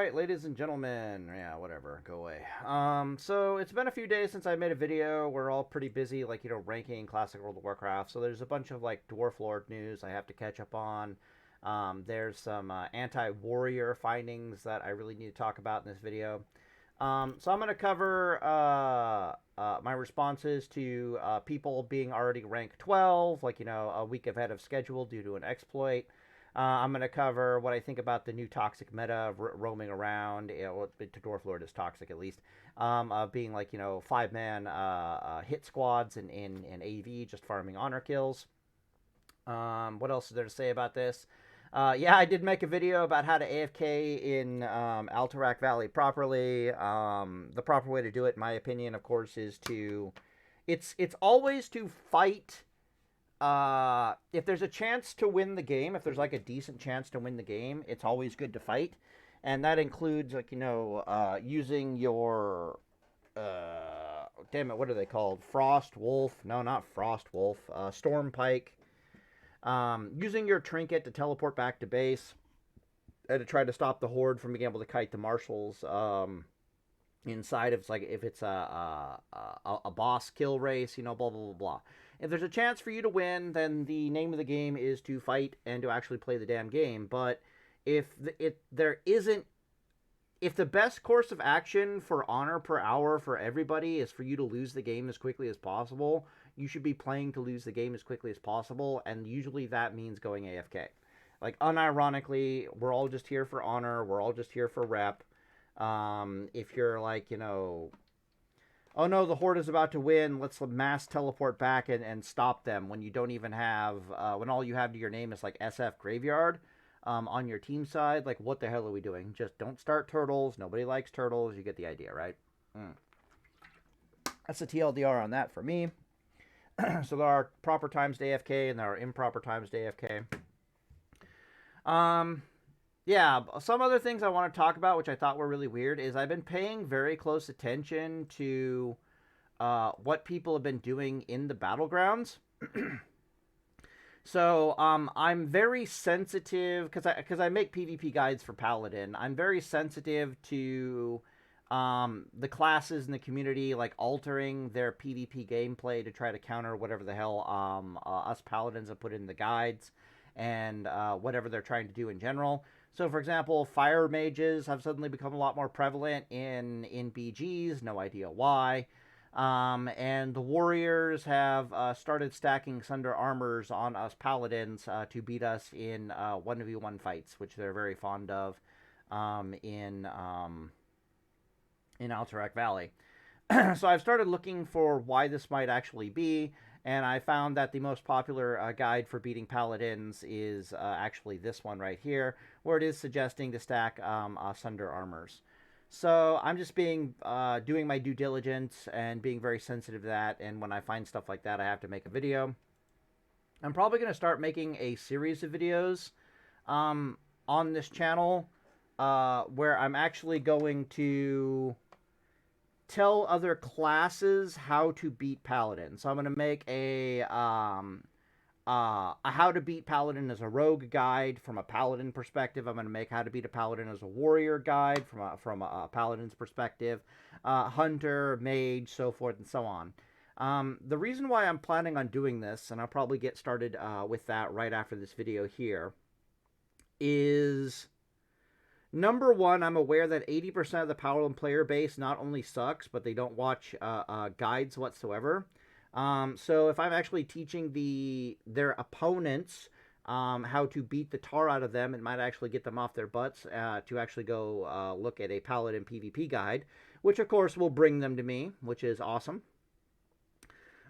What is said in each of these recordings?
Alright, ladies and gentlemen, yeah, whatever, go away. So it's been a few days since I made a video. We're all pretty busy, like, ranking Classic World of Warcraft, so there's a bunch of, like, Dwarf Lord news I have to catch up on. There's some anti-warrior findings that I really need to talk about in this video. So I'm going to cover my responses to people being already rank 12, like, a week ahead of schedule due to an exploit. I'm going to cover what I think about the new toxic meta of roaming around. To Dwarf Lord is toxic, at least. Being like, 5-man hit squads in AV, just farming honor kills. What else is there to say about this? Yeah, I did make a video about how to AFK in Alterac Valley properly. The proper way to do it, in my opinion, of course, is to... It's always to fight... if there's a chance to win the game, if there's like a decent chance to win the game, it's always good to fight. And that includes, like, using your... damn it, what are they called? Frost Wolf? No, not Frost Wolf. Storm Pike. Using your trinket to teleport back to base and to try to stop the Horde from being able to kite the marshals inside of, like, if it's a boss kill race, blah, blah, blah, blah. If there's a chance for you to win, then the name of the game is to fight and to actually play the damn game. But if the best course of action for honor per hour for everybody is for you to lose the game as quickly as possible, you should be playing to lose the game as quickly as possible, and usually that means going AFK. Like, unironically, we're all just here for honor, we're all just here for rep. If you're like, oh no, the Horde is about to win, let's mass teleport back and stop them, when you don't even have, when all you have to your name is like SF Graveyard on your team side. Like, what the hell are we doing? Just don't start turtles. Nobody likes turtles. You get the idea, right? That's the TLDR on that for me. So there are proper times to AFK and there are improper times to AFK. Yeah, some other things I want to talk about, which I thought were really weird, is I've been paying very close attention to what people have been doing in the battlegrounds. So I'm very sensitive, because I make PvP guides for Paladin. I'm very sensitive to the classes in the community, like, altering their PvP gameplay to try to counter whatever the hell us Paladins have put in the guides, and whatever they're trying to do in general. So, for example, fire mages have suddenly become a lot more prevalent in BGs, no idea why. And the warriors have started stacking Sunder armors on us Paladins to beat us in 1v1 fights, which they're very fond of in Alterac Valley. So I've started looking for why this might actually be, and I found that the most popular guide for beating Paladins is actually this one right here, where it is suggesting to stack Sunder armors. So I'm just doing my due diligence and being very sensitive to that, and when I find stuff like that, I have to make a video. I'm probably going to start making a series of videos on this channel where I'm actually going to tell other classes how to beat Paladin. So I'm going to make a how to beat Paladin as a rogue guide from a Paladin perspective. I'm going to make how to beat a Paladin as a warrior guide from a Paladin's perspective. Hunter, mage, so forth and so on. The reason why I'm planning on doing this, and I'll probably get started with that right after this video here, is... Number one, I'm aware that 80% of the Paladin player base not only sucks, but they don't watch guides whatsoever. So if I'm actually teaching their opponents how to beat the tar out of them, it might actually get them off their butts to actually go look at a Paladin PvP guide, which of course will bring them to me, which is awesome.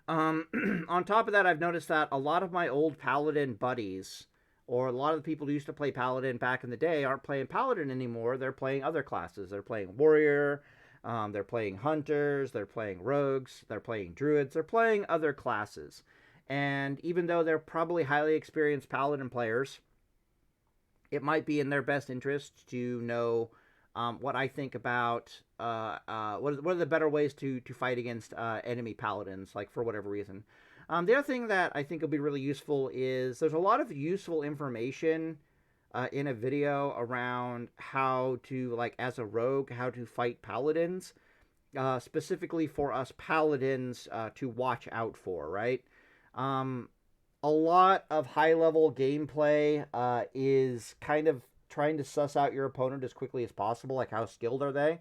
On top of that, I've noticed that a lot of my old Paladin buddies, or a lot of the people who used to play Paladin back in the day, aren't playing Paladin anymore. They're playing other classes. They're playing Warrior, they're playing Hunters, they're playing Rogues, they're playing Druids, they're playing other classes. And even though they're probably highly experienced Paladin players, it might be in their best interest to know what I think about what are the better ways to fight against enemy Paladins, like, for whatever reason. The other thing that I think will be really useful is there's a lot of useful information in a video around how to, like, as a rogue, how to fight paladins, specifically for us paladins to watch out for, right? Um, a lot of high level gameplay is kind of trying to suss out your opponent as quickly as possible, like how skilled are they.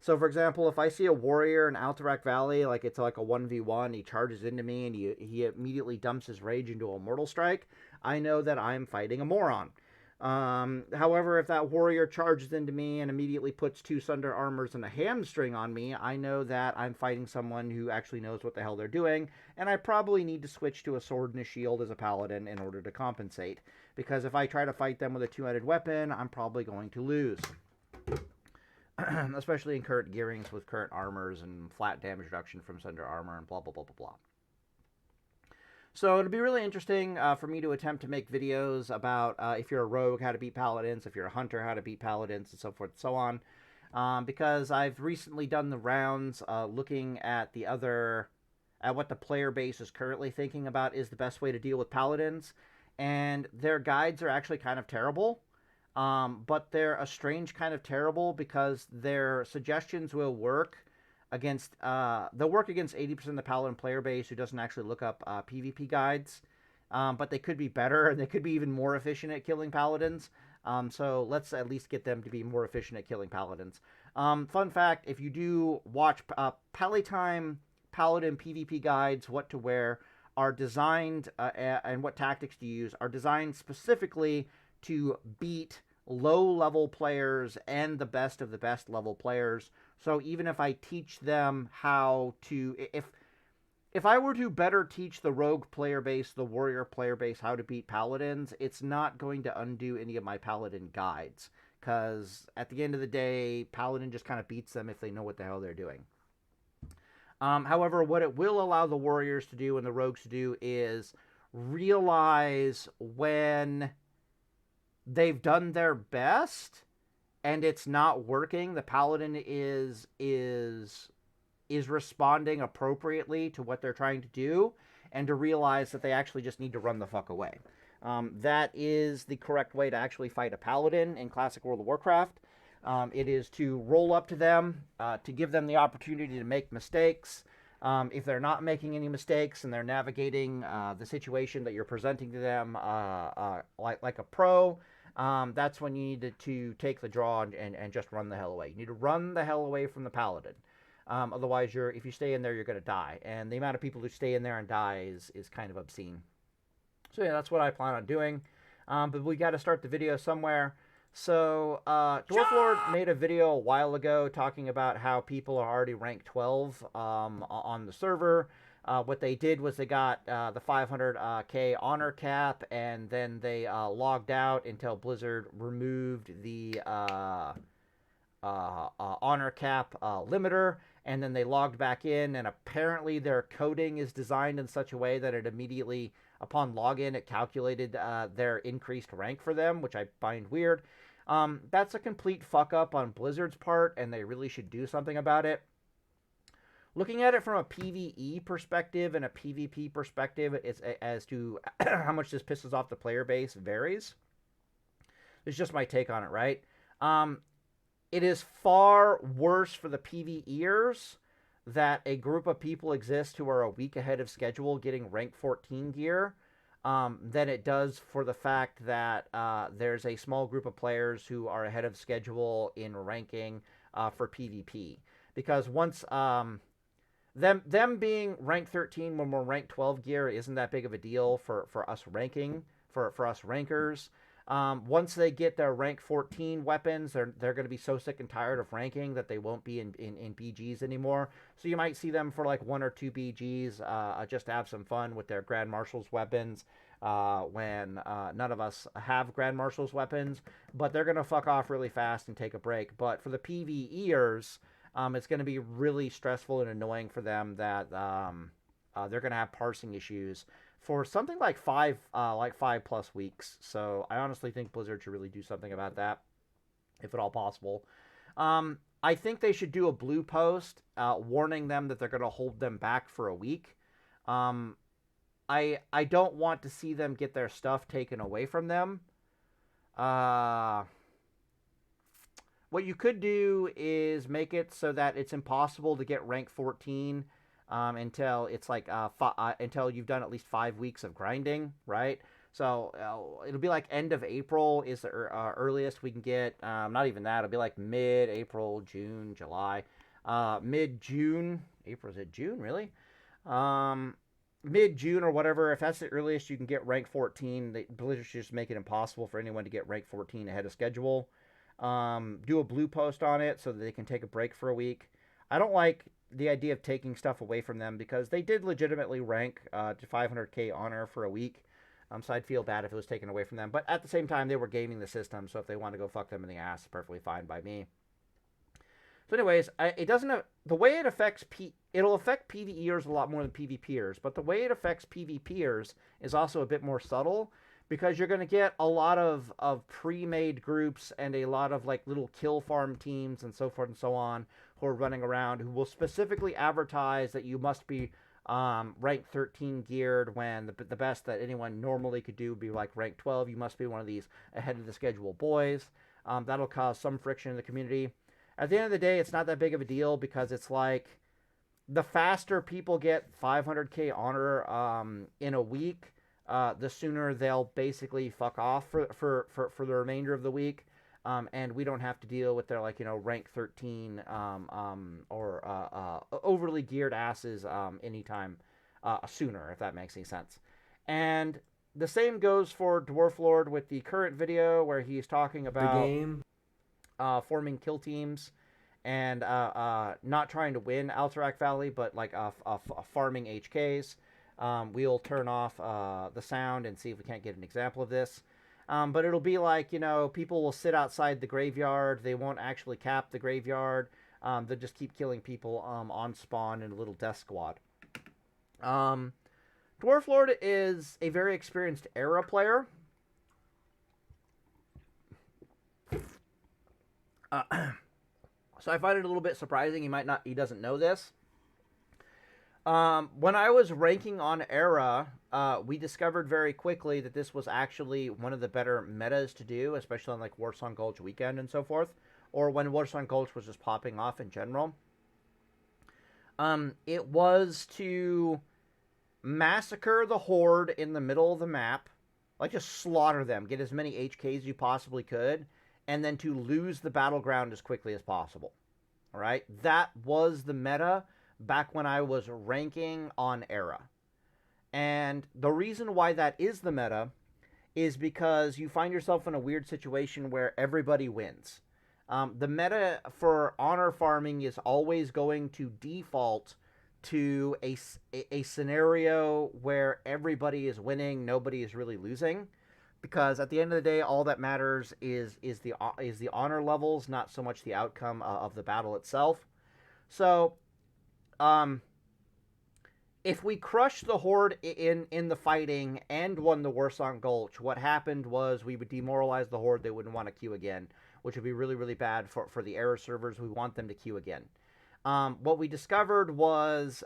So, for example, if I see a warrior in Alterac Valley, like it's like a 1v1, he charges into me and he immediately dumps his rage into a Mortal Strike, I know that I'm fighting a moron. However, if that warrior charges into me and immediately puts 2 Sunder Armors and a hamstring on me, I know that I'm fighting someone who actually knows what the hell they're doing, and I probably need to switch to a sword and a shield as a paladin in order to compensate. Because if I try to fight them with a 2-handed weapon, I'm probably going to lose. Especially in current gearings with current armors and flat damage reduction from Sunder Armor and blah, blah, blah, blah, blah. So it'll be really interesting for me to attempt to make videos about if you're a rogue, how to beat paladins, if you're a hunter, how to beat paladins, and so forth and so on. Because I've recently done the rounds looking at what the player base is currently thinking about is the best way to deal with paladins. And their guides are actually kind of terrible. But they're a strange kind of terrible because their suggestions will work against they'll work against 80% of the paladin player base who doesn't actually look up PvP guides, but they could be better and they could be even more efficient at killing paladins. So let's at least get them to be more efficient at killing paladins. Fun fact: if you do watch Paladin PvP guides, what to wear are designed and what tactics to use are designed specifically to beat low-level players and the best of the best level players. So even if I teach them how to... If I were to better teach the rogue player base, the warrior player base, how to beat paladins, it's not going to undo any of my paladin guides. Because at the end of the day, paladin just kind of beats them if they know what the hell they're doing. However, what it will allow the warriors to do and the rogues to do is realize when they've done their best and it's not working, the paladin is responding appropriately to what they're trying to do, and to realize that they actually just need to run the fuck away. That is the correct way to actually fight a paladin in Classic World of Warcraft. It is to roll up to them, to give them the opportunity to make mistakes. If they're not making any mistakes and they're navigating the situation that you're presenting to them like a pro, that's when you need to take the draw and just run the hell away. You need to run the hell away from the paladin. Otherwise, if you stay in there, you're going to die. And the amount of people who stay in there and die is kind of obscene. So yeah, that's what I plan on doing. But we got to start the video somewhere. So Dwarf Lord made a video a while ago talking about how people are already ranked 12 on the server. What they did was they got the 500k honor cap, and then they logged out until Blizzard removed the honor cap limiter, and then they logged back in, and apparently their coding is designed in such a way that it immediately, upon login, it calculated their increased rank for them, which I find weird. That's a complete fuck up on Blizzard's part, and they really should do something about it. Looking at it from a PvE perspective and a PvP perspective, it's as to how much this pisses off the player base varies. It's just my take on it, right? It is far worse for the PvEers that a group of people exist who are a week ahead of schedule getting rank 14 gear than it does for the fact that there's a small group of players who are ahead of schedule in ranking for PvP. Because once them being rank 13 when we're rank 12 gear isn't that big of a deal for us ranking, for us rankers. Once they get their rank 14 weapons, they're going to be so sick and tired of ranking that they won't be in BGs anymore. So you might see them for like 1 or 2 BGs just to have some fun with their Grand Marshal's weapons when none of us have Grand Marshal's weapons. But they're going to fuck off really fast and take a break. But for the PvEers, it's going to be really stressful and annoying for them that they're going to have parsing issues for something like 5+ weeks. So I honestly think Blizzard should really do something about that, if at all possible. I think they should do a blue post warning them that they're going to hold them back for a week. I don't want to see them get their stuff taken away from them. Uh, what you could do is make it so that it's impossible to get rank 14 until it's like until you've done at least 5 weeks of grinding, right? So it'll be like end of April is the earliest we can get. Not even that. It'll be like mid-April, June, July, mid-June. April, is it June really? Um, Mid-June or whatever. If that's the earliest you can get rank 14, Blizzard should just make it impossible for anyone to get rank 14 ahead of schedule. Do a blue post on it so that they can take a break for a week. I don't like the idea of taking stuff away from them because they did legitimately rank to 500k honor for a week. So I'd feel bad if it was taken away from them. But at the same time, they were gaming the system, so if they want to go fuck them in the ass, it's perfectly fine by me. So anyways, it doesn't have, the way it affects it'll affect PvEers a lot more than PvPers, but the way it affects PvPers is also a bit more subtle because you're going to get a lot of pre-made groups and a lot of like little kill farm teams and so forth and so on who are running around who will specifically advertise that you must be rank 13 geared when the best that anyone normally could do would be like rank 12. You must be one of these ahead of the schedule boys. That'll cause some friction in the community. At the end of the day, it's not that big of a deal because it's like the faster people get 500k honor in a week, the sooner they'll basically fuck off for the remainder of the week. And we don't have to deal with their, like, you know, rank 13 or overly geared asses anytime sooner, if that makes any sense. And the same goes for Dwarf Lord with the current video where he's talking about the game. Forming kill teams and not trying to win Alterac Valley, but like farming HKs. We'll turn off the sound and see if we can't get an example of this. But it'll be like, you know, people will sit outside the graveyard. They won't actually cap the graveyard. They'll just keep killing people on spawn in a little death squad. Dwarf Lord is a very experienced era player. So I find it a little bit surprising he doesn't know this. When I was ranking on Era, we discovered very quickly that this was actually one of the better metas to do, especially on like Warsong Gulch weekend and so forth, or when Warsong Gulch was just popping off in general. It was to massacre the Horde in the middle of the map, like just slaughter them, get as many HKs as you possibly could, and then to lose the battleground as quickly as possible. All right? That was the meta back when I was ranking on Era. And the reason why that is the meta is because you find yourself in a weird situation where everybody wins. The meta for honor farming is always going to default to a scenario where everybody is winning, nobody is really losing. Because at the end of the day, all that matters is the honor levels, not so much the outcome of the battle itself. So, if we crushed the Horde in the fighting and won the Warsong Gulch, what happened was we would demoralize the Horde. They wouldn't want to queue again, which would be really, really bad for the error servers. We want them to queue again. What we discovered was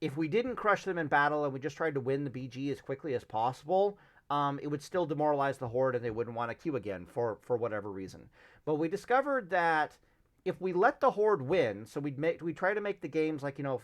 if we didn't crush them in battle and we just tried to win the BG as quickly as possible, it would still demoralize the Horde and they wouldn't want to queue again for whatever reason. But we discovered that if we let the Horde win, so we try to make the games like, you know,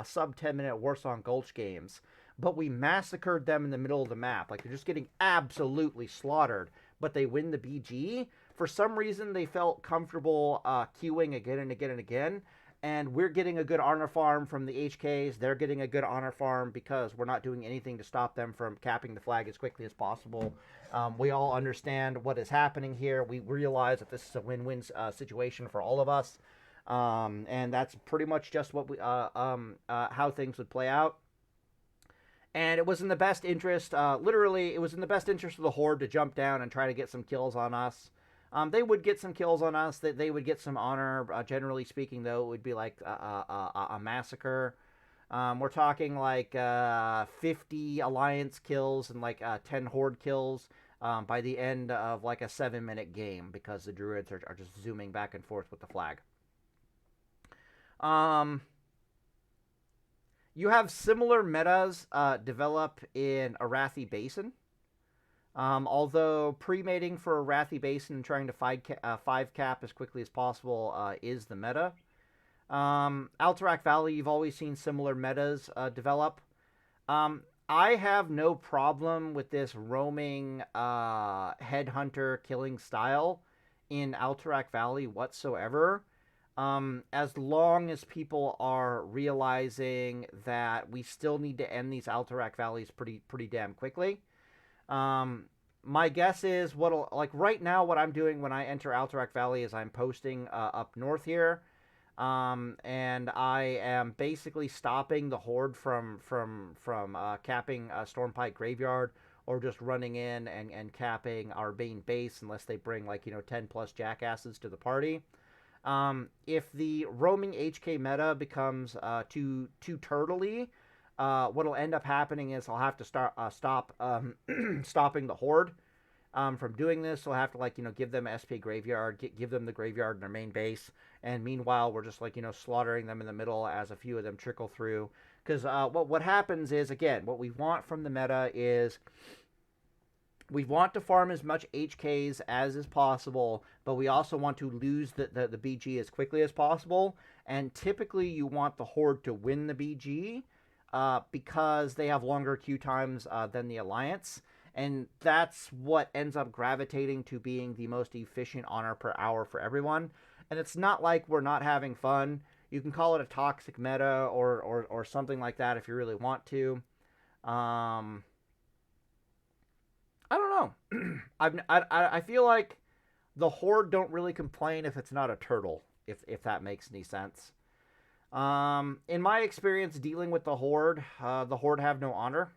sub 10-minute Warsong Gulch games, but we massacred them in the middle of the map. Like, they're just getting absolutely slaughtered, but they win the BG. For some reason, they felt comfortable queuing again and again and again. And we're getting a good honor farm from the HKs. They're getting a good honor farm because we're not doing anything to stop them from capping the flag as quickly as possible. We all understand what is happening here. We realize that this is a win-win situation for all of us. And that's pretty much just what how things would play out. And it was in the best interest, literally, it was in the best interest of the Horde to jump down and try to get some kills on us. They would get some kills on us. They would get some honor. Generally speaking, though, it would be like a massacre. We're talking like 50 Alliance kills and like 10 Horde kills by the end of like a 7-minute game because the Druids are just zooming back and forth with the flag. You have similar metas develop in Arathi Basin. Although pre-mating for a Wrathy Basin and trying to 5 cap as quickly as possible is the meta. Alterac Valley, you've always seen similar metas develop. I have no problem with this roaming headhunter killing style in Alterac Valley whatsoever. As long as people are realizing that we still need to end these Alterac Valleys pretty damn quickly. My guess is like right now what I'm doing when I enter Alterac Valley is I'm posting up north here. And I am basically stopping the Horde from capping Stormpike Graveyard, or just running in and capping our main base unless they bring, like, 10 plus jackasses to the party. If the roaming HK meta becomes too turtley, what'll end up happening is I'll have to stop stopping the Horde from doing this. So I'll have to, give them SP Graveyard, give them the graveyard in their main base, and meanwhile we're just slaughtering them in the middle as a few of them trickle through. Because what happens is, again, what we want from the meta is we want to farm as much HKs as is possible, but we also want to lose the BG as quickly as possible. And typically you want the Horde to win the BG because they have longer queue times than the Alliance. And that's what ends up gravitating to being the most efficient honor per hour for everyone. And it's not like we're not having fun. You can call it a toxic meta or something like that if you really want to. I don't know. I feel like the Horde don't really complain if it's not a turtle, if that makes any sense. In my experience dealing with the Horde have no honor.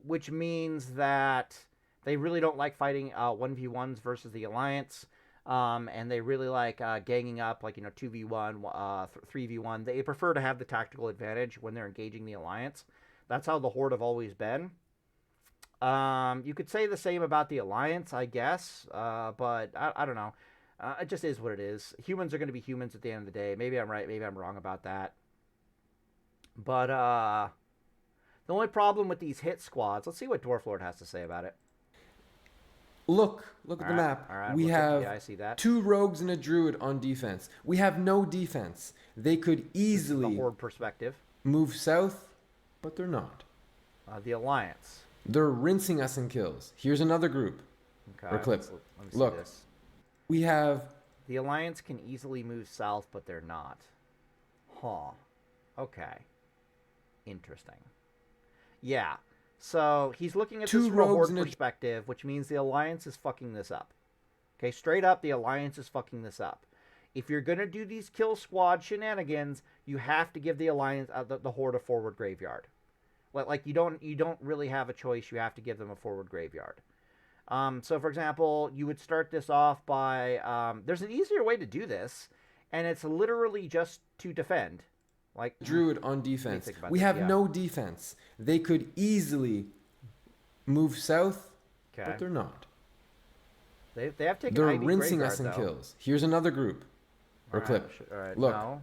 Which means that they really don't like fighting 1v1s versus the Alliance. And they really like ganging up, 2v1, 3v1. They prefer to have the tactical advantage when they're engaging the Alliance. That's how the Horde have always been. You could say the same about the Alliance, I guess, but I don't know. It just is what it is. Humans are going to be humans at the end of the day. Maybe I'm right, maybe I'm wrong about that. But the only problem with these hit squads, let's see what Dwarf Lord has to say about it. Look at the map. We have I see that. 2 rogues and a druid on defense. We have no defense. They could easily the Horde perspective move south, but they're not. The Alliance. They're rinsing us in kills. Here's another group. Okay, or clip. Let me see Look, this. We have... The Alliance can easily move south, but they're not. Huh. Okay. Interesting. Yeah. So he's looking at this from a Horde perspective, which means the Alliance is fucking this up. Okay, straight up, the Alliance is fucking this up. If you're gonna do these kill squad shenanigans, you have to give the Alliance the Horde a forward graveyard. Like you don't really have a choice. You have to give them a forward graveyard. So for example, you would start this off by there's an easier way to do this, and it's literally just to defend. Like Druid on defense. We have no defense. They could easily move south, but they're not. They have taken They're IB rinsing graveyard, us in though. kills. Here's another group. Or clip. All right, look. no.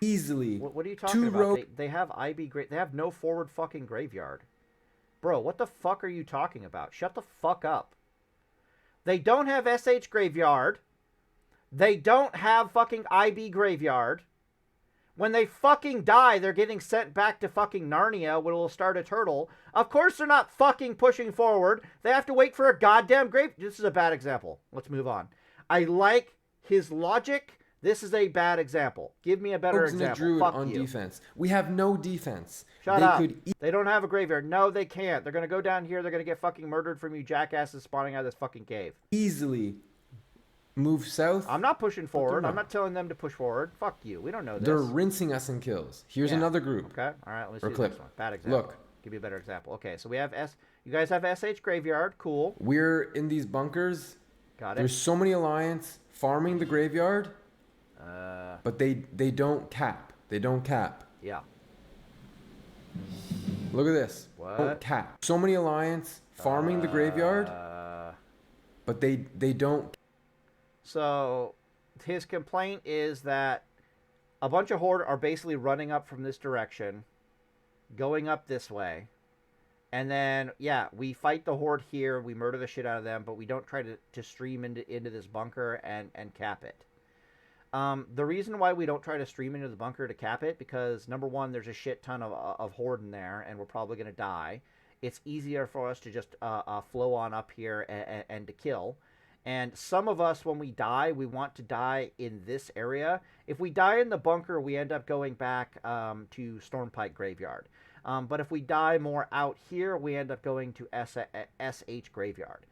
Easily. What are you talking about? They have IB They have no forward fucking graveyard. Bro, what the fuck are you talking about? Shut the fuck up. They don't have SH graveyard. They don't have fucking IB graveyard. When they fucking die, they're getting sent back to fucking Narnia, where it'll start a turtle. Of course they're not fucking pushing forward. They have to wait for a goddamn grave. This is a bad example. Let's move on. I like his logic. This is a bad example. Give me a better example. Druid Fuck on you. defense. We have no defense. Shut up. They don't have a graveyard. No, they can't. They're going to go down here. They're going to get fucking murdered from you jackasses spawning out of this fucking cave. Easily move south. I'm not pushing forward. I'm not telling them to push forward. Fuck you. We don't know this. They're rinsing us in kills. Here's another group. Okay. All right. Let's see the next one. Bad example. Look. Give you a better example. Okay. So we have You guys have SH graveyard. Cool. We're in these bunkers. Got it. There's so many Alliance farming the graveyard. But they don't cap. They don't cap. Yeah. Look at this. What? Don't cap. So many Alliance farming the graveyard. But they don't. So his complaint is that A bunch of Horde are basically running up from this direction, going up this way. And then, yeah, we fight the Horde here. We murder the shit out of them, but we don't try to stream into this bunker and cap it. The reason why we don't try to stream into the bunker to cap it, because, number one, there's a shit ton of Horde in there, and we're probably going to die. It's easier for us to just flow on up here and to kill. And some of us, when we die, we want to die in this area. If we die in the bunker, we end up going back to Stormpike Graveyard. But if we die more out here, we end up going to SH Graveyard.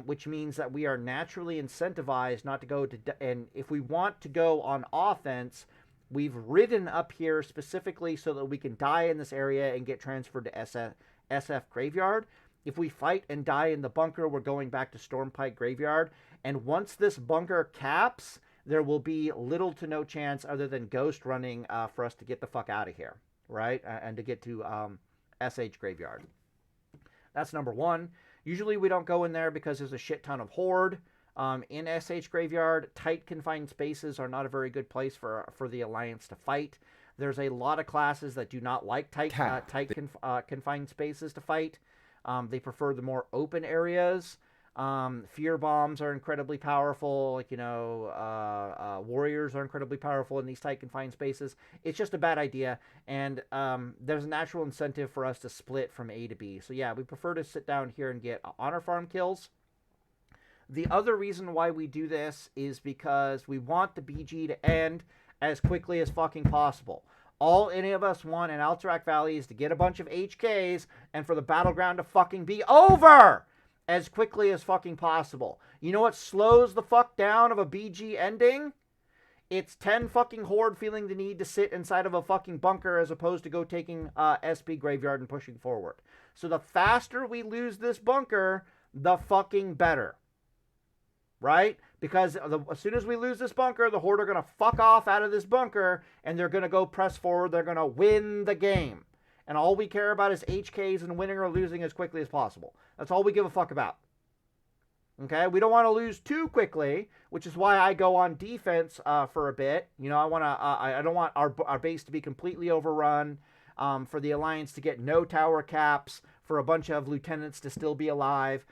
Which means that we are naturally incentivized not to go to... And if we want to go on offense, we've ridden up here specifically so that we can die in this area and get transferred to SF Graveyard. If we fight and die in the bunker, we're going back to Stormpike Graveyard. And once this bunker caps, there will be little to no chance other than Ghost running for us to get the fuck out of here, right? And to get to SH Graveyard. That's number one. Usually we don't go in there because there's a shit ton of Horde. In SH Graveyard, tight confined spaces are not a very good place for the Alliance to fight. There's a lot of classes that do not like tight confined spaces to fight. They prefer the more open areas. Fear bombs are incredibly powerful. Like, warriors are incredibly powerful in these tight confined spaces. It's just a bad idea. And there's a natural incentive for us to split from A to B. So yeah, we prefer to sit down here and get honor farm kills. The other reason why we do this is because we want the BG to end as quickly as fucking possible. All any of us want in Alterac Valley is to get a bunch of HKs and for the battleground to fucking be over as quickly as fucking possible. You know what slows the fuck down of a BG ending? It's 10 fucking Horde feeling the need to sit inside of a fucking bunker as opposed to go taking SB Graveyard and pushing forward. So the faster we lose this bunker, the fucking better. Right? Because as soon as we lose this bunker, the Horde are going to fuck off out of this bunker, and they're going to go press forward. They're going to win the game. And all we care about is HKs and winning or losing as quickly as possible. That's all we give a fuck about. Okay? We don't want to lose too quickly, which is why I go on defense for a bit. I don't want our base to be completely overrun, for the Alliance to get no tower caps, for a bunch of lieutenants to still be alive.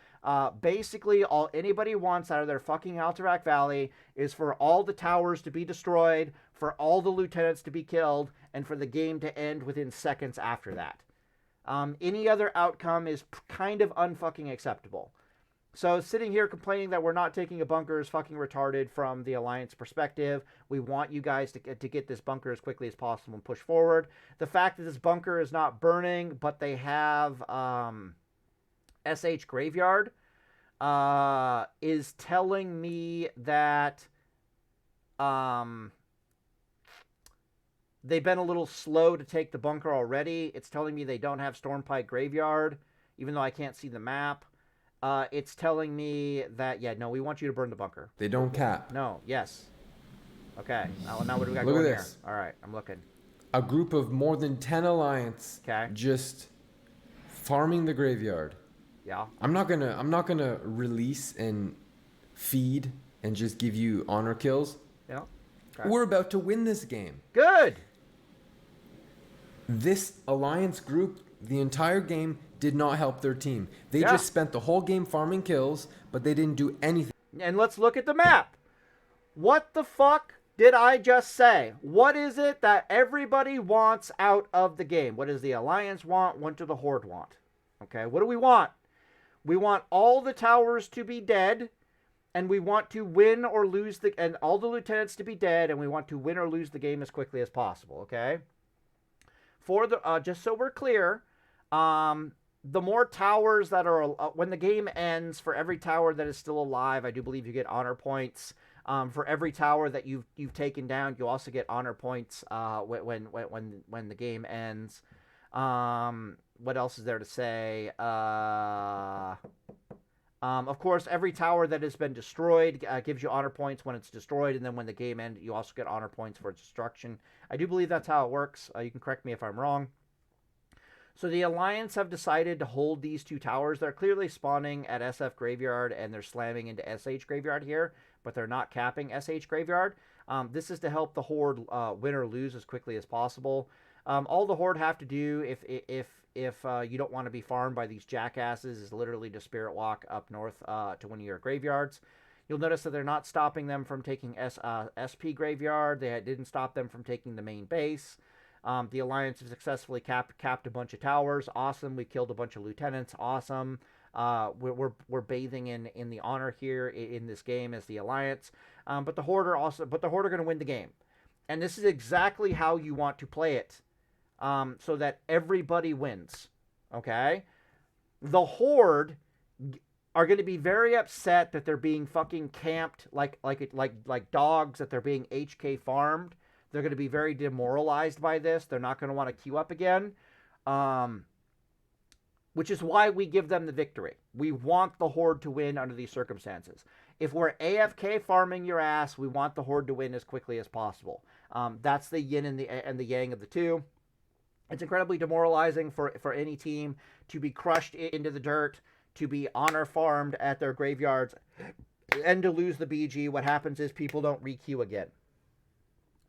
Basically, all anybody wants out of their fucking Alterac Valley is for all the towers to be destroyed, for all the lieutenants to be killed, and for the game to end within seconds after that. Any other outcome is kind of unfucking acceptable. So sitting here complaining that we're not taking a bunker is fucking retarded from the Alliance perspective. We want you guys to get this bunker as quickly as possible and push forward. The fact that this bunker is not burning, but they have SH Graveyard, is telling me that they've been a little slow to take the bunker already. It's telling me they don't have Stormpike Graveyard, even though I can't see the map. It's telling me that, yeah, no, we want you to burn the bunker. They don't cap. No, yes. Okay, now what do we got Look going at here? this. All right, I'm looking. A group of more than 10 Alliance just farming the graveyard. Yeah. I'm not gonna release and feed and just give you honor kills. Yeah. Okay. We're about to win this game. Good. This Alliance group, the entire game, did not help their team. They just spent the whole game farming kills, but they didn't do anything. And let's look at the map. What the fuck did I just say? What is it that everybody wants out of the game? What does the Alliance want? What do the Horde want? Okay, what do we want? We want all the towers to be dead, and we want to win or lose and all the lieutenants to be dead, and we want to win or lose the game as quickly as possible, okay? For the, just so we're clear, the more towers that are, when the game ends, for every tower that is still alive, I do believe you get honor points. For every tower that you've taken down, you also get honor points when the game ends. What else is there to say? Of course, every tower that has been destroyed gives you honor points when it's destroyed, and then when the game ends, you also get honor points for its destruction. I do believe that's how it works. You can correct me if I'm wrong. So the Alliance have decided to hold these two towers. They're clearly spawning at SF Graveyard, and they're slamming into SH Graveyard here, but they're not capping SH Graveyard. This is to help the Horde win or lose as quickly as possible. All the Horde have to do if you don't want to be farmed by these jackasses is literally to spirit walk up north to one of your graveyards. You'll notice that they're not stopping them from taking SP graveyard. They didn't stop them from taking the main base. The Alliance has successfully capped a bunch of towers. Awesome. We killed a bunch of lieutenants. Awesome. We're bathing in the honor here in this game as the Alliance. But the Horde are going to win the game. And this is exactly how you want to play it. So that everybody wins. Okay? The Horde are going to be very upset that they're being fucking camped like dogs, that they're being HK farmed. They're going to be very demoralized by this. They're not going to want to queue up again. Which is why we give them the victory. We want the Horde to win under these circumstances. If we're AFK farming your ass, we want the Horde to win as quickly as possible. That's the yin and the yang of the two. It's incredibly demoralizing for any team to be crushed into the dirt, to be honor farmed at their graveyards, and to lose the BG. What happens is people don't re-queue again.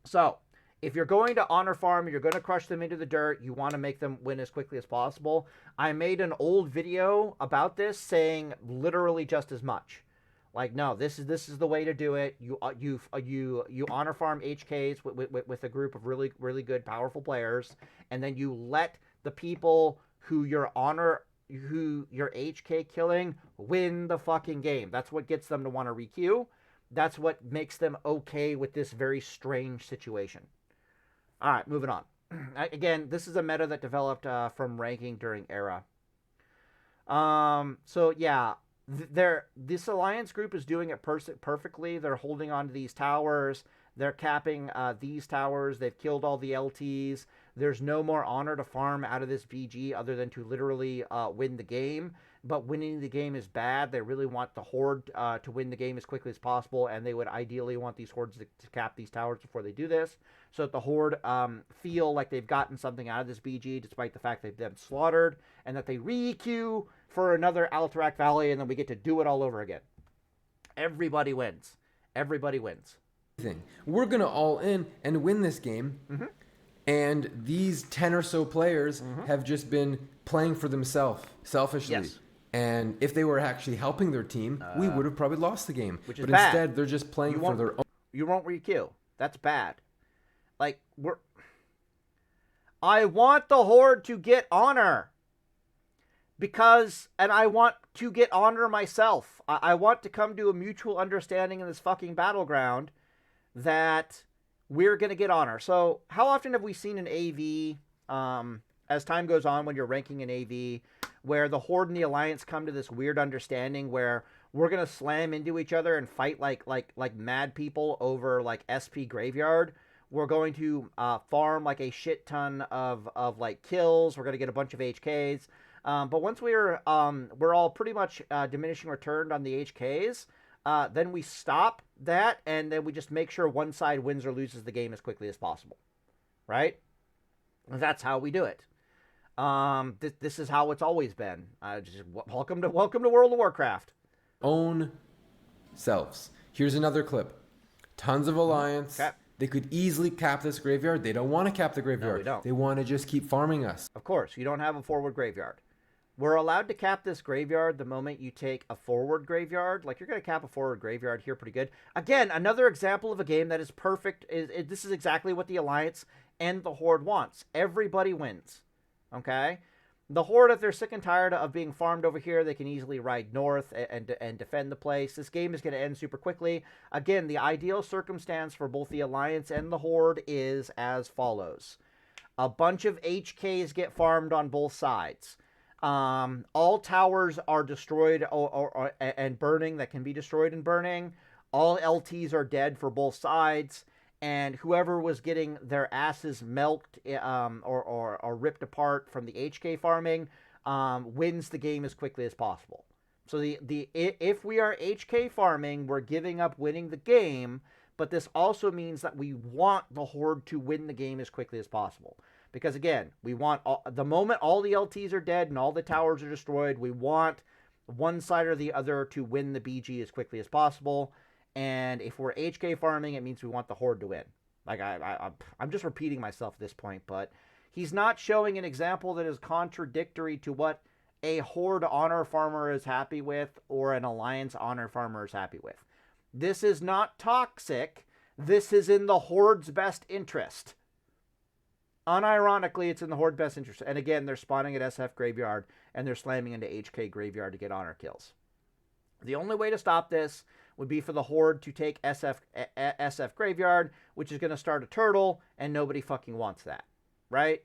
So, if you're going to honor farm, you're going to crush them into the dirt, you want to make them win as quickly as possible. I made an old video about this saying literally just as much. Like, no, this is the way to do it. You honor farm HKs with a group of really, really good, powerful players, and then you let the people who you're HK killing win the fucking game. That's what gets them to want to re-queue. That's what makes them okay with this very strange situation. All right, moving on. Again, this is a meta that developed from ranking during Era. So yeah, this Alliance group is doing it perfectly. They're holding on to these towers. They're capping these towers. They've killed all the LTs. There's no more honor to farm out of this BG other than to literally win the game. But winning the game is bad. They really want the Horde to win the game as quickly as possible, and they would ideally want these Hordes to cap these towers before they do this, so that the Horde feel like they've gotten something out of this BG, despite the fact they've been slaughtered, and that they re-queue for another Alterac Valley, and then we get to do it all over again. Everybody wins. Everybody wins. We're going to all in and win this game. Mm-hmm. And these 10 or so players have just been playing for themselves, selfishly. Yes. And if they were actually helping their team, we would have probably lost the game. Which is but bad. Instead, they're just playing for their own. You won't re-queue. That's bad. Like, I want the Horde to get honor. And I want to get honor myself. I want to come to a mutual understanding in this fucking battleground that we're going to get honor. So, how often have we seen an AV, as time goes on when you're ranking an AV, where the Horde and the Alliance come to this weird understanding where we're going to slam into each other and fight like mad people over, like, SP Graveyard. We're going to farm, like, a shit ton of like, kills. We're going to get a bunch of HKs. But once we're all pretty much diminishing return on the HKs, then we stop that, and then we just make sure one side wins or loses the game as quickly as possible. Right? That's how we do it. This is how it's always been. Welcome to World of Warcraft. Own selves. Here's another clip. Tons of Alliance. Okay. They could easily cap this graveyard. They don't want to cap the graveyard. No, we don't. They want to just keep farming us. Of course, you don't have a forward graveyard. We're allowed to cap this graveyard the moment you take a forward graveyard. Like, you're going to cap a forward graveyard here pretty good. Again, another example of a game that is perfect. This is exactly what the Alliance and the Horde wants. Everybody wins. Okay? The Horde, if they're sick and tired of being farmed over here, they can easily ride north and defend the place. This game is going to end super quickly. Again, the ideal circumstance for both the Alliance and the Horde is as follows. A bunch of HKs get farmed on both sides. All towers are destroyed and burning that can be destroyed and burning. All LTs are dead for both sides. And whoever was getting their asses milked or ripped apart from the HK farming wins the game as quickly as possible. So if we are HK farming, we're giving up winning the game, but this also means that we want the Horde to win the game as quickly as possible. Because again, we want the moment all the LTs are dead and all the towers are destroyed, we want one side or the other to win the BG as quickly as possible. And if we're HK farming, it means we want the Horde to win. Like, I'm just repeating myself at this point, but he's not showing an example that is contradictory to what a Horde honor farmer is happy with or an Alliance honor farmer is happy with. This is not toxic. This is in the Horde's best interest. Unironically, it's in the Horde's best interest. And again, they're spawning at SF Graveyard, and they're slamming into HK Graveyard to get honor kills. The only way to stop this would be for the Horde to take SF Graveyard, which is going to start a turtle, and nobody fucking wants that. Right?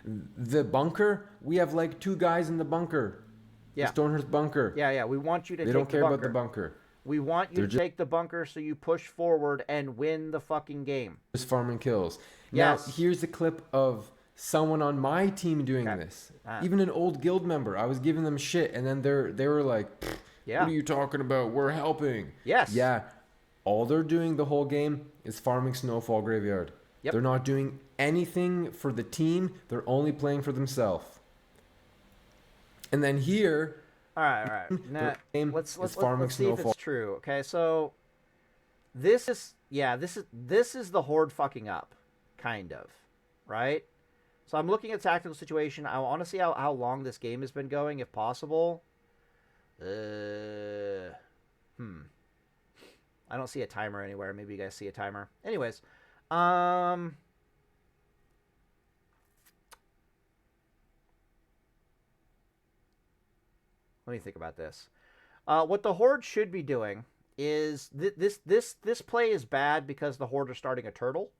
The bunker, we have like 2 guys in the bunker. Yeah. The Stonehurst bunker. Yeah. We want you to take the bunker. They don't care about the bunker. We want you to take the bunker so you push forward and win the fucking game. Just farming kills. Yes. Now, here's a clip of someone on my team doing this. Even an old guild member. I was giving them shit, and then they were like, what are you talking about? We're helping. Yes. Yeah. All they're doing the whole game is farming Snowfall Graveyard. Yep. They're not doing anything for the team. They're only playing for themselves. And then here... All right. Now, let's see if it's true. Okay, so this is the Horde fucking up, kind of, right? So I'm looking at the tactical situation. I want to see how long this game has been going, if possible. I don't see a timer anywhere. Maybe you guys see a timer. Anyways, let me think about this. What the Horde should be doing is this play is bad because the Horde are starting a turtle.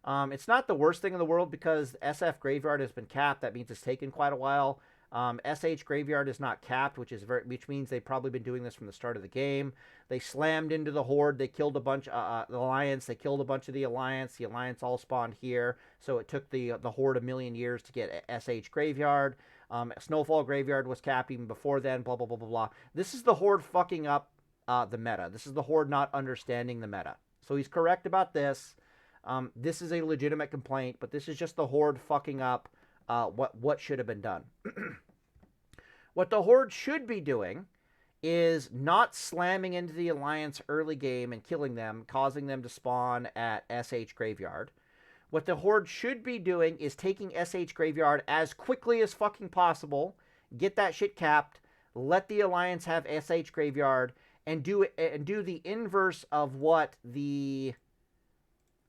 It's not the worst thing in the world because SF Graveyard has been capped. That means it's taken quite a while. SH Graveyard is not capped, which means they've probably been doing this from the start of the game. They slammed into the Horde. They killed a bunch of the Alliance. They killed a bunch of the Alliance. The Alliance all spawned here. So it took the Horde a million years to get SH Graveyard. Snowfall Graveyard was capped even before then, blah, blah, blah, blah, blah. This is the Horde fucking up the meta. This is the Horde not understanding the meta. So he's correct about this. This is a legitimate complaint, but this is just the Horde fucking up what should have been done. What the Horde should be doing is not slamming into the Alliance early game and killing them, causing them to spawn at SH Graveyard. What the Horde should be doing is taking SH Graveyard as quickly as fucking possible, get that shit capped, let the Alliance have SH Graveyard, and do the inverse of what the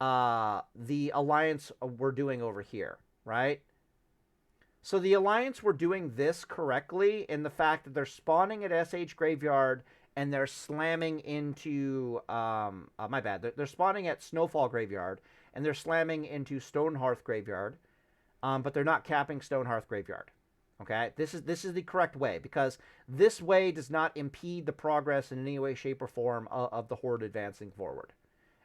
Alliance were doing over here, right? So the Alliance were doing this correctly in the fact that they're spawning at SH Graveyard and they're slamming into my bad. They're spawning at Snowfall Graveyard and they're slamming into Stonehearth Graveyard, but they're not capping Stonehearth Graveyard. Okay, this is the correct way because this way does not impede the progress in any way, shape, or form of the Horde advancing forward.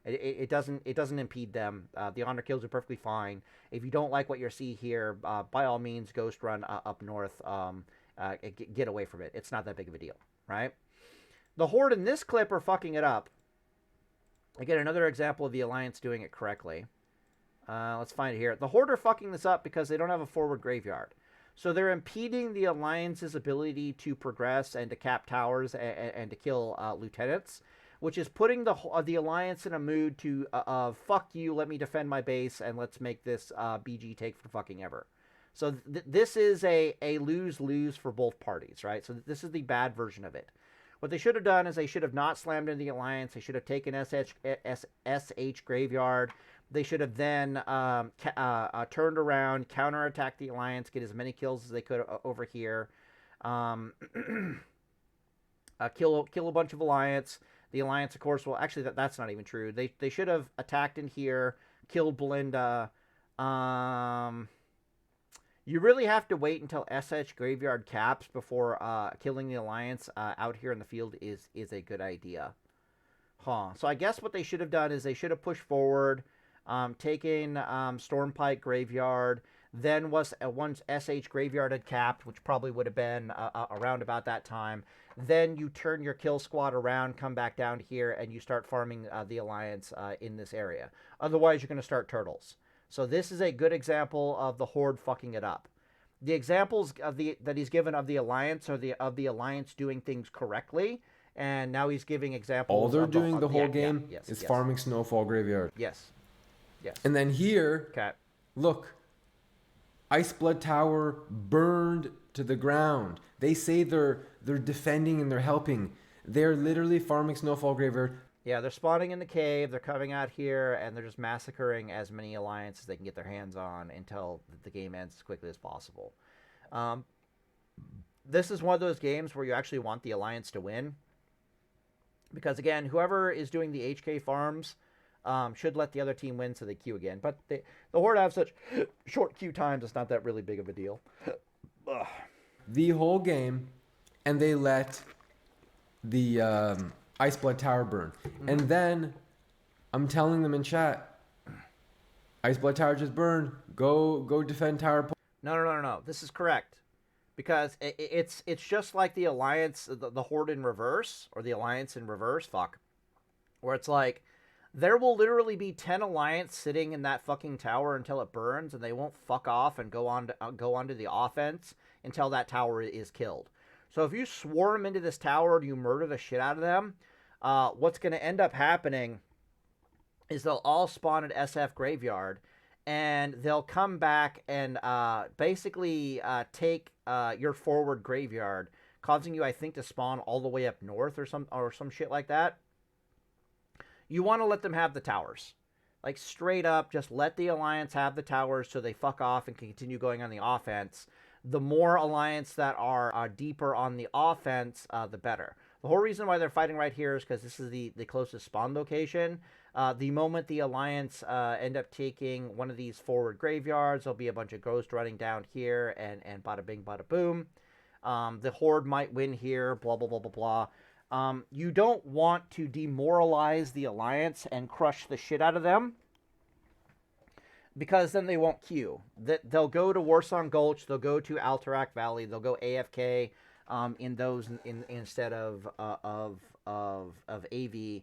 It doesn't impede them. The honor kills are perfectly fine. If you don't like what you see here, by all means, ghost run up north. Get away from it. It's not that big of a deal, right? The Horde in this clip are fucking it up. Again, another example of the Alliance doing it correctly. Let's find it here. The Horde are fucking this up because they don't have a forward graveyard. So they're impeding the Alliance's ability to progress and to cap towers and to kill lieutenants, which is putting the Alliance in a mood to, fuck you, let me defend my base, and let's make this BG take for fucking ever. So this is a lose-lose for both parties, right? So this is the bad version of it. What they should have done is they should have not slammed into the Alliance. They should have taken SH Graveyard. They should have then turned around, counterattacked the Alliance, get as many kills as they could over here. Kill a bunch of Alliance. The Alliance, of course, well, actually, that's not even true. They should have attacked in here, killed Belinda. You really have to wait until SH Graveyard caps before killing the Alliance out here in the field is a good idea. So I guess what they should have done is they should have pushed forward, taken Stormpike Graveyard. Then once SH Graveyard had capped, which probably would have been around about that time, then you turn your kill squad around, come back down here, and you start farming the Alliance in this area. Otherwise, you're going to start turtles. So this is a good example of the Horde fucking it up. The examples that he's given of the Alliance are of the Alliance doing things correctly, And now he's giving examples. All they're of doing the whole yeah, game yes, is yes. farming Snowfall Graveyard. Yes. Yes. And then here, Okay. look, Iceblood Tower burned to the ground. They say they're defending and they're helping. They're literally farming Snowfall Graveyard. Yeah, they're spawning in the cave, they're coming out here, and they're just massacring as many alliances they can get their hands on until the game ends as quickly as possible. This is one of those games where you actually want the alliance to win. Because, again, whoever is doing the HK farms should let the other team win so they queue again. But the Horde have such short queue times, it's not that really big of a deal. The whole game, and they let the Iceblood Tower burn. And then I'm telling them in chat, Iceblood Tower just burned. Go defend tower. No. This is correct. Because it's just like the Alliance, the Horde in reverse, or the Alliance in reverse, where it's like, there will literally be 10 Alliance sitting in that fucking tower until it burns, and they won't fuck off and go on to the offense until that tower is killed. So if you swarm into this tower and you murder the shit out of them, what's going to end up happening is they'll all spawn at SF Graveyard, and they'll come back and basically take your forward graveyard, causing you, I think, to spawn all the way up north or some shit like that. You want to let them have the towers. Like, straight up, just let the Alliance have the towers so they fuck off and can continue going on the offense. The more Alliance that are deeper on the offense, the better. The whole reason why they're fighting right here is because this is the closest spawn location. The moment the Alliance end up taking one of these forward graveyards, there'll be a bunch of ghosts running down here, and bada bing, bada boom. The Horde might win here, blah, blah, blah, blah, blah. You don't want to demoralize the Alliance and crush the shit out of them, because then they won't queue. They'll go to Warsong Gulch, they'll go to Alterac Valley, they'll go AFK in those instead of AV.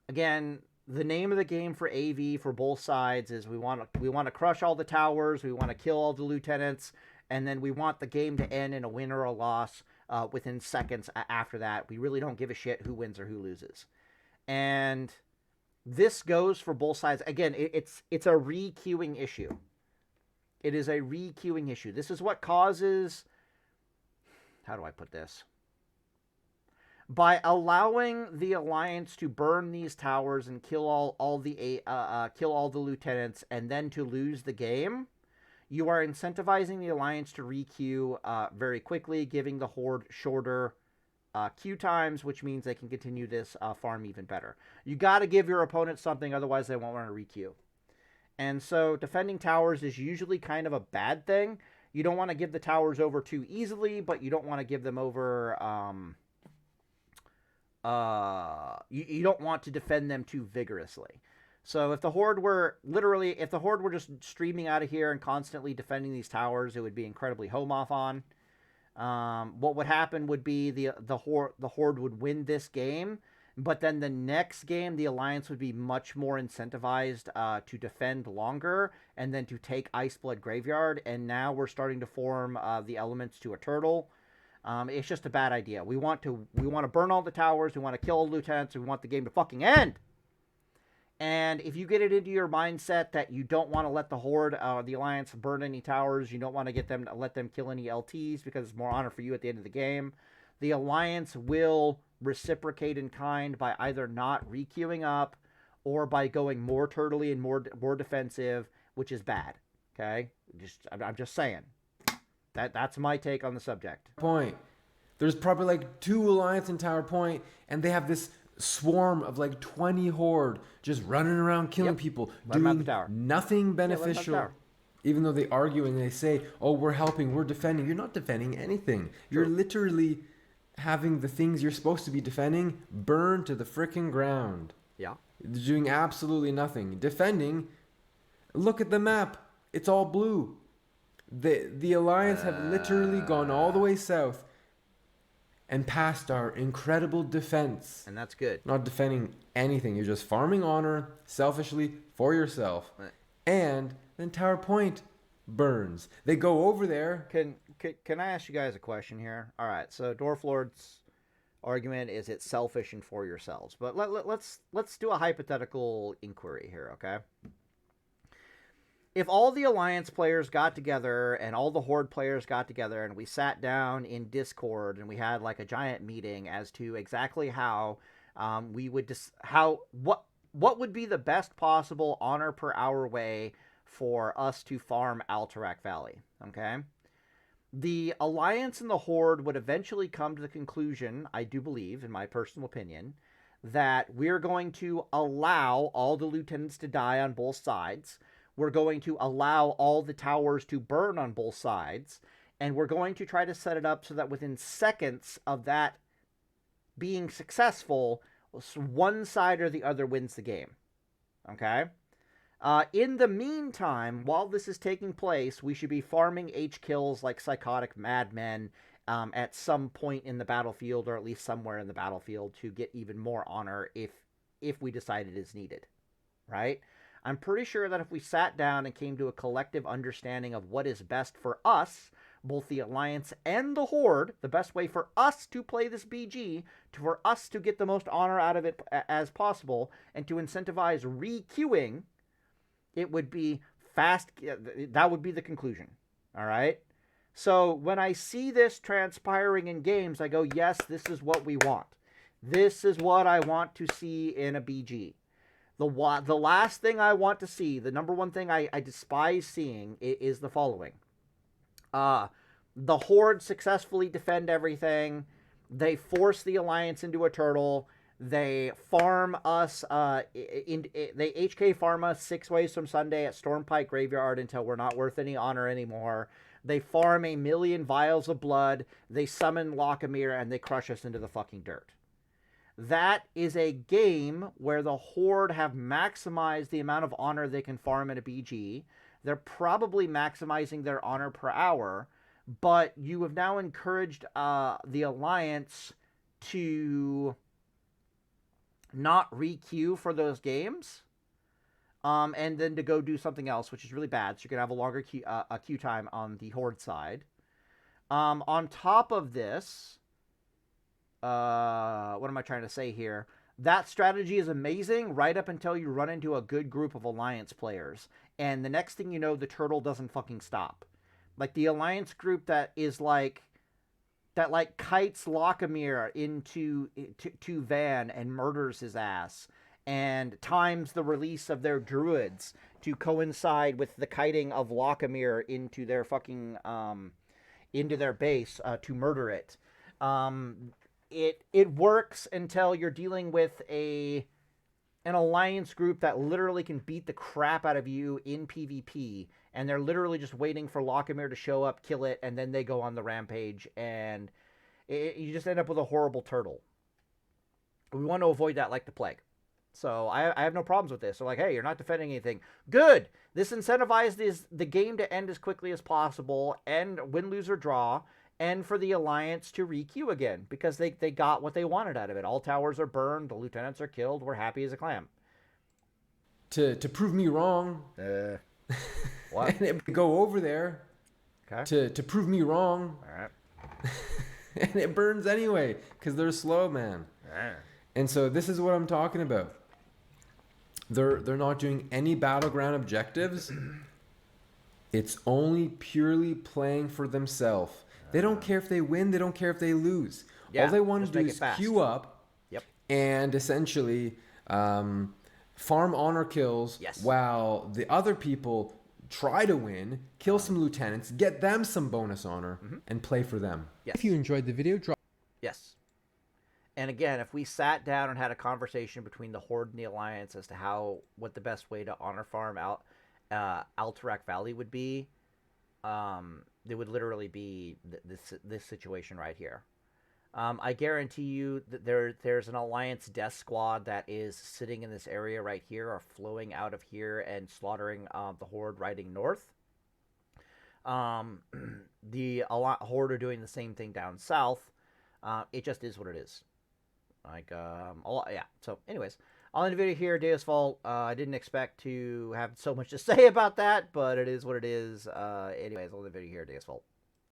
Again, the name of the game for AV for both sides is we want to crush all the towers, we want to kill all the lieutenants, and then we want the game to end in a win or a loss within seconds after that. We really don't give a shit who wins or who loses. And this goes for both sides. Again, it's a re-queuing issue. It is a re-queuing issue. This is what causes... How do I put this? By allowing the Alliance to burn these towers and kill all the lieutenants, and then to lose the game, you are incentivizing the Alliance to re-queue very quickly, giving the Horde shorter queue times, which means they can continue this farm even better. You got to give your opponent something, otherwise they won't want to re-queue. And so defending towers is usually kind of a bad thing. You don't want to give the towers over too easily, but you don't want to give them over... you don't want to defend them too vigorously. So if the Horde were just streaming out of here and constantly defending these towers, it would be incredibly home off on. What would happen would be the Horde would win this game, but then the next game the Alliance would be much more incentivized to defend longer and then to take Iceblood Graveyard. And now we're starting to form the elements to a turtle. It's just a bad idea. We want to burn all the towers. We want to kill all the lieutenants. We want the game to fucking end. And if you get it into your mindset that you don't want to let the Horde, the Alliance, burn any towers, you don't want to let them kill any LTs because it's more honor for you at the end of the game, the Alliance will reciprocate in kind by either not re-queuing up or by going more turtly and more defensive, which is bad. Okay, I'm just saying. That's my take on the subject. Point. There's probably like 2 Alliance in Tower Point, and they have this swarm of like 20 Horde just running around killing people, doing nothing beneficial. Even though they argue and they say, oh, we're helping, we're defending. You're not defending anything. You're literally having the things you're supposed to be defending burn to the freaking ground. Yeah. They're doing absolutely nothing. Defending, look at the map. It's all blue. The Alliance have literally gone all the way south and past our incredible defense. And that's good. Not defending anything. You're just farming honor selfishly for yourself. Right. And then Tower Point burns. They go over there. Can I ask you guys a question here? All right, so Dwarf Lord's argument is it's selfish and for yourselves. But let's do a hypothetical inquiry here, okay? If all the Alliance players got together and all the Horde players got together and we sat down in Discord and we had like a giant meeting as to exactly how we would what would be the best possible honor per hour way for us to farm Alterac Valley, okay? The Alliance and the Horde would eventually come to the conclusion, I do believe, in my personal opinion, that we're going to allow all the lieutenants to die on both sides. We're going to allow all the towers to burn on both sides. And we're going to try to set it up so that within seconds of that being successful, one side or the other wins the game. Okay? In the meantime, while this is taking place, we should be farming H kills like psychotic madmen at some point in the battlefield, or at least somewhere in the battlefield, to get even more honor if we decide it is needed, right? I'm pretty sure that if we sat down and came to a collective understanding of what is best for us, both the Alliance and the Horde, the best way for us to play this BG, for us to get the most honor out of it as possible, and to incentivize re-queuing, it would be fast. That would be the conclusion. All right. So when I see this transpiring in games, I go, yes, this is what we want. This is what I want to see in a BG. The last thing I want to see, the number one thing I despise seeing is the following. The Horde successfully defend everything. They force the Alliance into a turtle. They farm us, they HK farm us 6 ways from Sunday at Stormpike Graveyard until we're not worth any honor anymore. They farm 1,000,000 vials of blood. They summon Lochamir and they crush us into the fucking dirt. That is a game where the Horde have maximized the amount of honor they can farm in a BG. They're probably maximizing their honor per hour, but you have now encouraged the Alliance to not re-queue for those games, and then to go do something else, which is really bad. So you're going to have a longer queue time on the Horde side. On top of this, what am I trying to say here? That strategy is amazing right up until you run into a good group of Alliance players. And the next thing you know, the turtle doesn't fucking stop. Like the Alliance group that kites Lochamir into Van and murders his ass, and times the release of their druids to coincide with the kiting of Lochamir into their fucking into their base to murder it. It works until you're dealing with an Alliance group that literally can beat the crap out of you in PvP, and they're literally just waiting for Lochamir to show up, kill it, and then they go on the rampage, and you just end up with a horrible turtle. We want to avoid that like the plague. So I have no problems with this. So like, hey, you're not defending anything. Good! This incentivizes the game to end as quickly as possible, and win, lose, or draw, and for the Alliance to re-queue again, because they got what they wanted out of it. All towers are burned, the lieutenants are killed, we're happy as a clam. To prove me wrong, what? and go over there, okay, to prove me wrong, all right, and it burns anyway because they're slow, man. And so this is what I'm talking about. They're not doing any battleground objectives. It's only purely playing for themselves. They don't care if they win. They don't care if they lose. Yeah, all they want to do is queue up, and essentially farm honor kills, while the other people try to win, kill some lieutenants, get them some bonus honor, and play for them. Yes. If you enjoyed the video, drop. Yes. And again, if we sat down and had a conversation between the Horde and the Alliance as to what the best way to honor farm out Alterac Valley would be, it would literally be this situation right here. I guarantee you that there's an Alliance death squad that is sitting in this area right here, or flowing out of here and slaughtering the Horde riding north. The Horde are doing the same thing down south. It just is what it is. Like, yeah. So, anyways, I'll end the video here. Deus Vault. I didn't expect to have so much to say about that, but it is what it is. Anyways, I'll end the video here. Deus Vault.